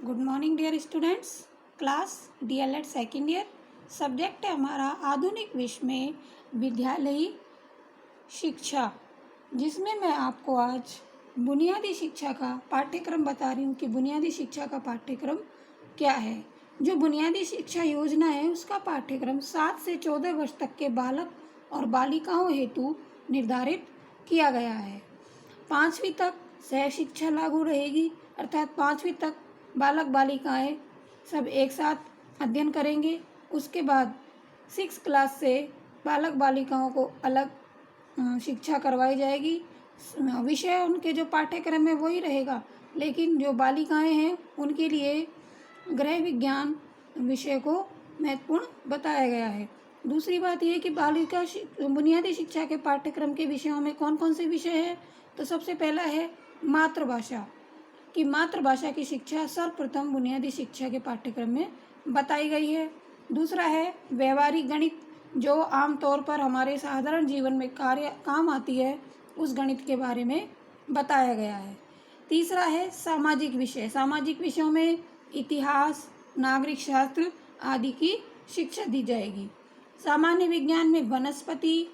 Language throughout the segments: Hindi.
Good morning dear students. Class DLED second year. Subject है हमारा आधुनिक विश्व में विद्यालयी शिक्षा, जिसमें मैं आपको आज बुनियादी शिक्षा का पाठ्यक्रम बता रही हूँ कि बुनियादी शिक्षा का पाठ्यक्रम क्या है। जो बुनियादी शिक्षा योजना है उसका पाठ्यक्रम 7 से 14 वर्ष तक के बालक और बालिकाओं हेतु निर्धारित किया गया है। 5वीं तक सह शिक्षा लागू रहेगी, अर्थात 5वीं तक बालक बालिकाएं सब एक साथ अध्ययन करेंगे। उसके बाद 6 क्लास से बालक बालिकाओं को अलग शिक्षा करवाई जाएगी। विषय उनके जो पाठ्यक्रम है वही रहेगा, लेकिन जो बालिकाएं हैं उनके लिए गृह विज्ञान विषय को महत्वपूर्ण बताया गया है। दूसरी बात यह कि बालिका बुनियादी शिक्षा के पाठ्यक्रम के विषयों में कौन कौन से विषय हैं, तो सबसे पहला है मातृभाषा कि मातृभाषा की शिक्षा सर्वप्रथम बुनियादी शिक्षा के पाठ्यक्रम में बताई गई है। दूसरा है व्यवहारिक गणित, जो आमतौर पर हमारे साधारण जीवन में काम आती है, उस गणित के बारे में बताया गया है। तीसरा है सामाजिक विषय। सामाजिक विषयों में इतिहास, नागरिक शास्त्र आदि की शिक्षा दी जाएगी। सामान्य विज्ञान में वनस्पति,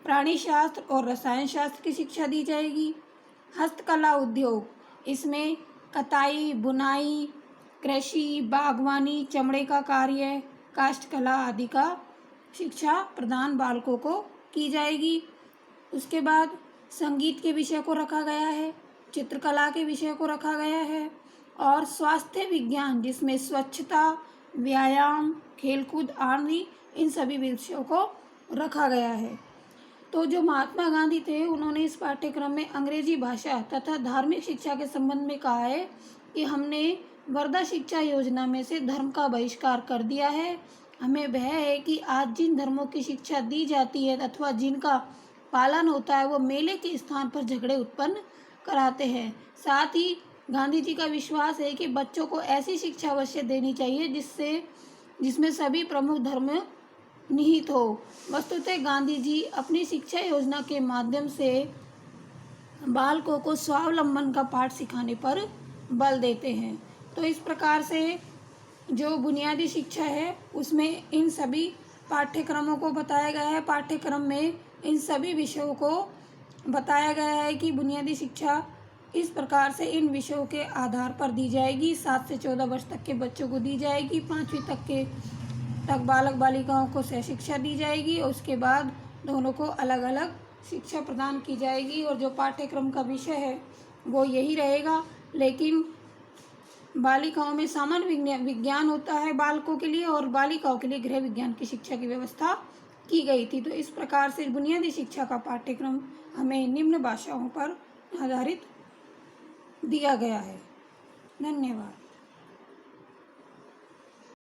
प्राणी शास्त्र और रसायन शास्त्र की शिक्षा दी जाएगी। हस्तकला उद्योग, इसमें कताई, बुनाई, कृषि, बागवानी, चमड़े का कार्य, काष्ठकला आदि का शिक्षा प्रदान बालकों को की जाएगी। उसके बाद संगीत के विषय को रखा गया है, चित्रकला के विषय को रखा गया है और स्वास्थ्य विज्ञान, जिसमें स्वच्छता, व्यायाम, खेलकूद आदि इन सभी विषयों को रखा गया है। तो जो महात्मा गांधी थे उन्होंने इस पाठ्यक्रम में अंग्रेजी भाषा तथा धार्मिक शिक्षा के संबंध में कहा है कि हमने वर्धा शिक्षा योजना में से धर्म का बहिष्कार कर दिया है। हमें भय है कि आज जिन धर्मों की शिक्षा दी जाती है अथवा जिनका पालन होता है वो मेले के स्थान पर झगड़े उत्पन्न कराते हैं। साथ ही गांधी जी का विश्वास है कि बच्चों को ऐसी शिक्षा अवश्य देनी चाहिए जिसमें सभी प्रमुख धर्म निहित हो। वस्तुतः गांधी जी अपनी शिक्षा योजना के माध्यम से बालकों को स्वावलंबन का पाठ सिखाने पर बल देते हैं। तो इस प्रकार से जो बुनियादी शिक्षा है उसमें इन सभी पाठ्यक्रमों को बताया गया है। पाठ्यक्रम में इन सभी विषयों को बताया गया है कि बुनियादी शिक्षा इस प्रकार से इन विषयों के आधार पर दी जाएगी। 7 से 14 वर्ष तक के बच्चों को दी जाएगी। 5वीं तक बालक बालिकाओं को सह शिक्षा दी जाएगी और उसके बाद दोनों को अलग अलग शिक्षा प्रदान की जाएगी। और जो पाठ्यक्रम का विषय है वो यही रहेगा, लेकिन बालिकाओं में सामान्य विज्ञान होता है बालकों के लिए और बालिकाओं के लिए गृह विज्ञान की शिक्षा की व्यवस्था की गई थी। तो इस प्रकार से बुनियादी शिक्षा का पाठ्यक्रम हमें निम्न भाषाओं पर आधारित दिया गया है। धन्यवाद।